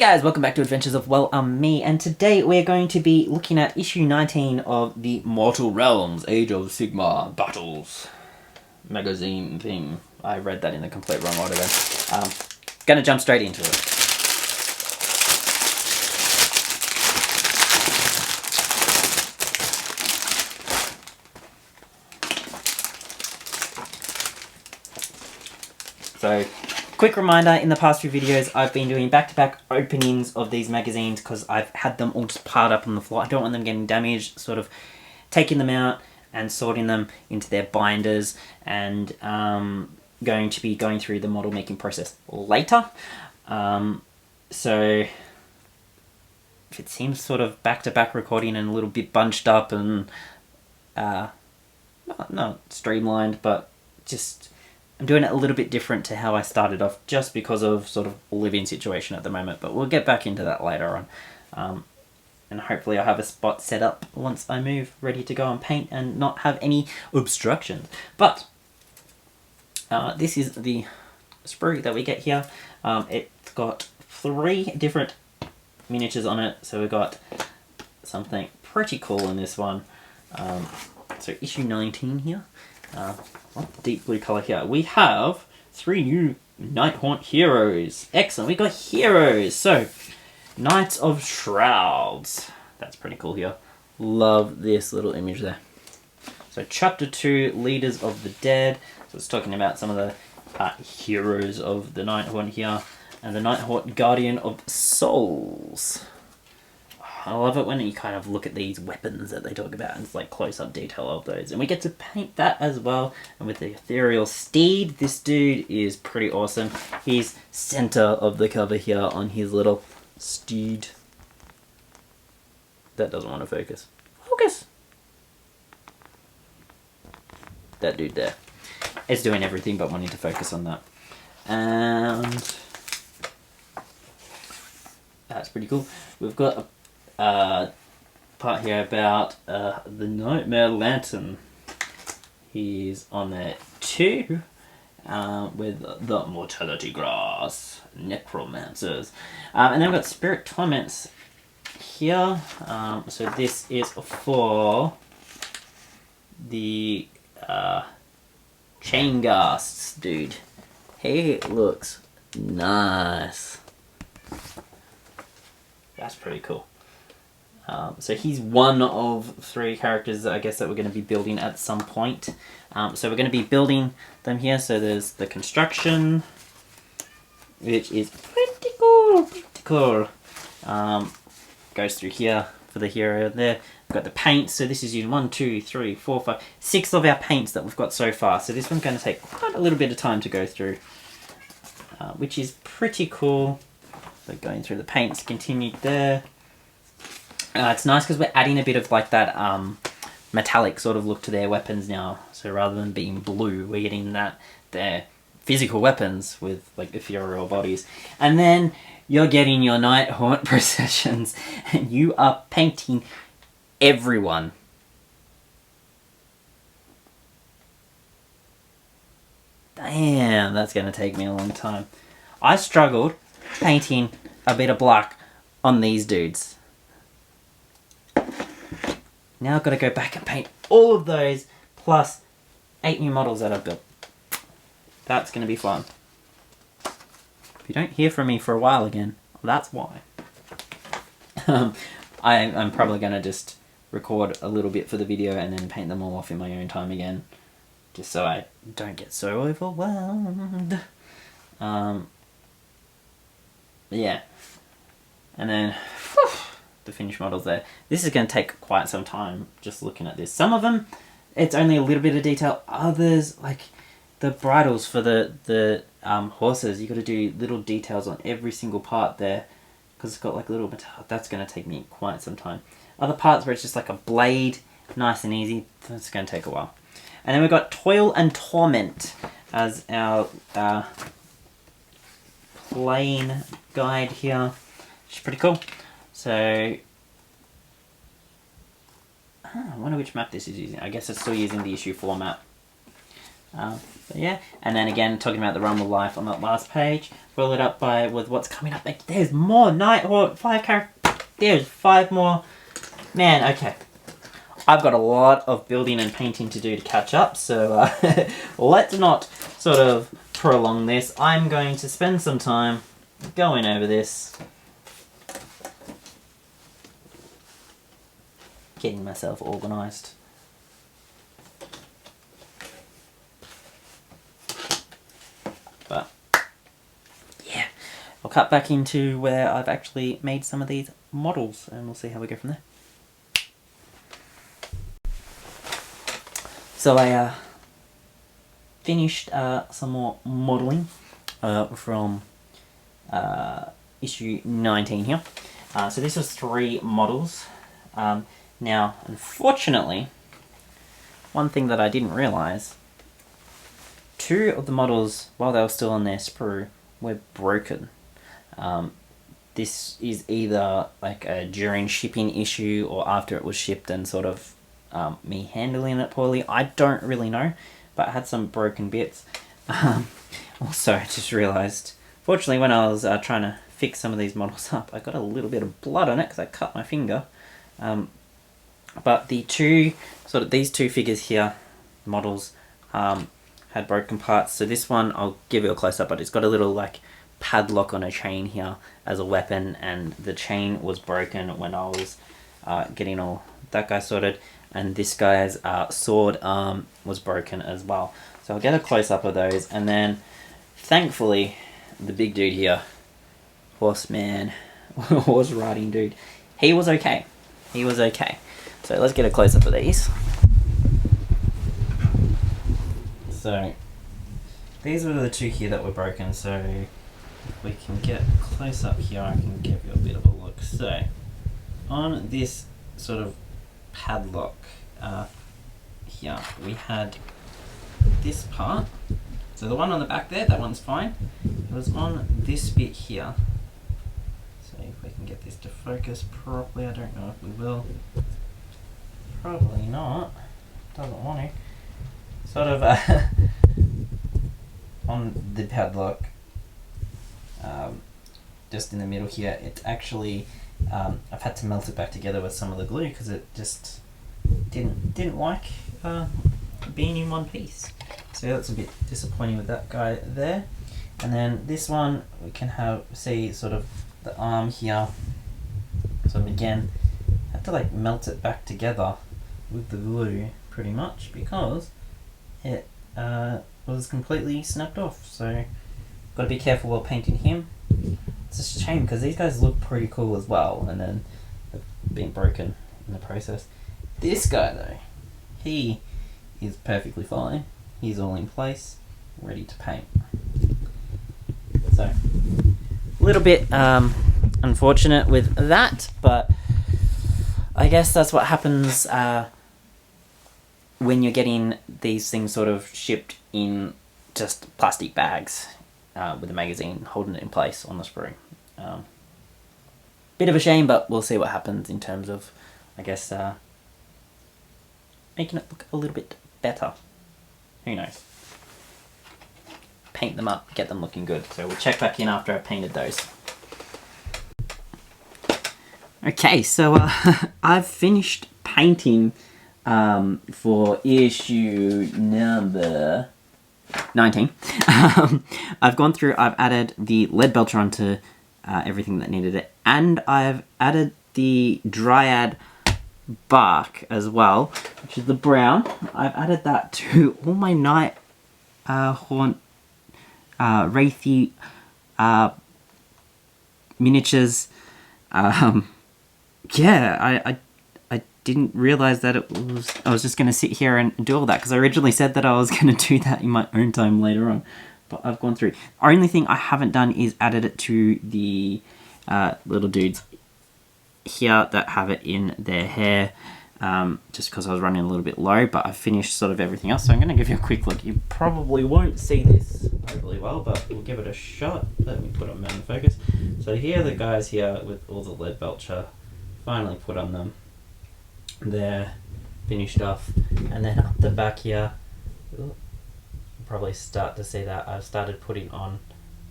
Guys, welcome back to Adventures of Me, and today we're going to be looking at issue 19 of the Mortal Realms, Age of Sigmar Battles magazine thing. I read that in the complete wrong order then. Gonna jump straight into it. So, quick reminder, in the past few videos I've been doing back-to-back openings of these magazines because I've had them all just piled up on the floor. I don't want them getting damaged, sort of taking them out and sorting them into their binders, and going to be going through the model making process later. So if it seems sort of back-to-back recording and a little bit bunched up and not streamlined, but just I'm doing it a little bit different to how I started off, just because of sort of living situation at the moment, but we'll get back into that later on. And hopefully I'll have a spot set up once I move, ready to go and paint and not have any obstructions. But this is the sprue that we get here. It's got 3 different miniatures on it, so we've got something pretty cool in this one. So issue 19 here. Deep blue colour here. We have 3 new Nighthaunt Heroes. Excellent, we got heroes. So, Knights of Shrouds. That's pretty cool here. Love this little image there. So, Chapter 2, Leaders of the Dead. So, it's talking about some of the heroes of the Nighthaunt here. And the Nighthaunt Guardian of Souls. I love it when you kind of look at these weapons that they talk about and it's like close-up detail of those. And we get to paint that as well. And with the ethereal steed, this dude is pretty awesome. He's center of the cover here on his little steed. That doesn't want to focus. Focus! That dude there. It's doing everything but wanting to focus on that. And that's pretty cool. We've got a part here about the Nightmare Lantern. He's on there too, with the Mortality Grass, Necromancers. And then we've got Spirit Torments here. So this is for the Chainghasts dude. He looks nice. That's pretty cool. So he's one of 3 characters, I guess, that we're going to be building at some point. So we're going to be building them here. So there's the construction, which is pretty cool, goes through here for the hero there. We've got the paint. So this is using 1, 2, 3, 4, 5, 6 of our paints that we've got so far. So this one's going to take quite a little bit of time to go through, which is pretty cool. So going through the paints continued there. It's nice because we're adding a bit of like that metallic sort of look to their weapons now. So rather than being blue, we're getting that their physical weapons with like ethereal bodies. And then you're getting your Nighthaunt processions, and you are painting everyone. Damn, that's going to take me a long time. I struggled painting a bit of black on these dudes. Now I've got to go back and paint all of those, plus 8 new models that I've built. That's going to be fun. If you don't hear from me for a while again, that's why. I'm probably going to just record a little bit for the video and then paint them all off in my own time again, just so I don't get so overwhelmed. Yeah. And then the finished models there. This is going to take quite some time just looking at this. Some of them, it's only a little bit of detail. Others, like the bridles for the horses, you got to do little details on every single part there, because it's got like little metal. That's going to take me quite some time. Other parts where it's just like a blade, nice and easy, that's going to take a while. And then we've got Toil and Torment as our plain guide here, which is pretty cool. So, I wonder which map this is using. I guess it's still using the issue 4 map. But yeah, and then again, talking about the Realm of Life on that last page, followed up with what's coming up. Like, there's more Nighthaunt, 5 characters. There's 5 more. Man, okay. I've got a lot of building and painting to do to catch up, so let's not sort of prolong this. I'm going to spend some time going over this, getting myself organised. But yeah, I'll cut back into where I've actually made some of these models and we'll see how we go from there. So I finished some more modelling from issue 19 here. So this was 3 models. Now, unfortunately, one thing that I didn't realise, 2 of the models, while they were still on their sprue, were broken. This is either like a during shipping issue or after it was shipped and sort of me handling it poorly. I don't really know, but I had some broken bits. Also, I just realised, fortunately, when I was trying to fix some of these models up, I got a little bit of blood on it because I cut my finger. But these 2 figures here, models, had broken parts. So this one, I'll give you a close-up, but it's got a little like padlock on a chain here as a weapon, and the chain was broken when I was getting all that guy sorted. And this guy's sword arm was broken as well. So I'll get a close-up of those, and then thankfully the big dude here, horseman, horse riding dude, he was okay. He was okay. So let's get a close-up of these. So these were the 2 here that were broken, so if we can get close up here, I can give you a bit of a look. So on this sort of padlock here, we had this part. So the one on the back there, that one's fine. It was on this bit here. So if we can get this to focus properly, I don't know if we will. Probably not. Doesn't want to. Sort of on the padlock, just in the middle here, it actually, I've had to melt it back together with some of the glue because it just didn't like being in one piece. So that's a bit disappointing with that guy there. And then this one, we can see sort of the arm here. So again, I had to like melt it back together with the glue pretty much because it was completely snapped off. So got to be careful while painting him. It's just a shame because these guys look pretty cool as well, and then they've been broken in the process. This guy though, he is perfectly fine. He's all in place, ready to paint. So a little bit unfortunate with that, but I guess that's what happens when you're getting these things sort of shipped in just plastic bags with a magazine holding it in place on the sprue. Bit of a shame, but we'll see what happens in terms of, I guess, making it look a little bit better. Who knows? Paint them up, get them looking good. So we'll check back in after I've painted those. Okay, so I've finished painting for issue number 19. I've gone through, I've added the lead belcher onto everything that needed it, and I've added the dryad bark as well, which is the brown. I've added that to all my Nighthaunt Wraithy miniatures. Yeah, I didn't realize that I was just going to sit here and do all that, because I originally said that I was going to do that in my own time later on, but I've gone through. The only thing I haven't done is added it to the little dudes here that have it in their hair, just because I was running a little bit low, but I've finished sort of everything else, so I'm going to give you a quick look. You probably won't see this overly well, but we'll give it a shot. Let me put on main focus. So here are the guys here with all the lead belcher finally put on them. They're finished off, and then up the back here, probably start to see that I've started putting on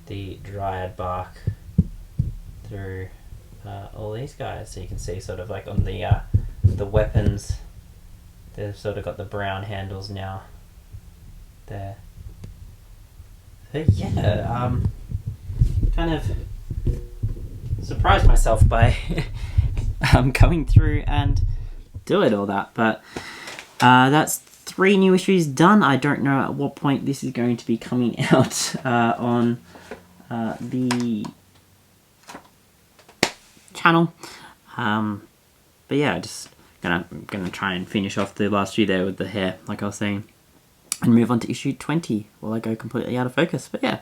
the dryad bark through all these guys, so you can see sort of like on the weapons, they've sort of got the brown handles now there. So yeah, kind of surprised myself by going through and doing all that, but that's 3 new issues done. I don't know at what point this is going to be coming out on the channel, but yeah, just gonna try and finish off the last few there with the hair, like I was saying, and move on to issue 20 while I go completely out of focus. But yeah,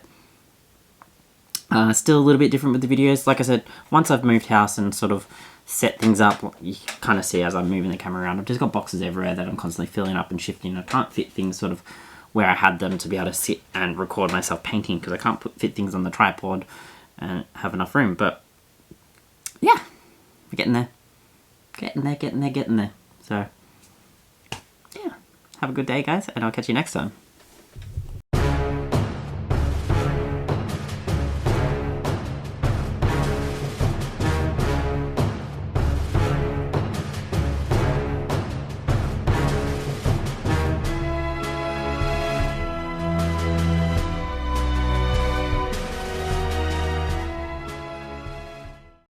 still a little bit different with the videos. Like I said, once I've moved house and sort of set things up, you kind of see as I'm moving the camera around, I've just got boxes everywhere that I'm constantly filling up and shifting. I can't fit things sort of where I had them to be able to sit and record myself painting, because I can't fit things on the tripod and have enough room. But yeah, we're getting there. Getting there. So yeah, have a good day, guys, and I'll catch you next time.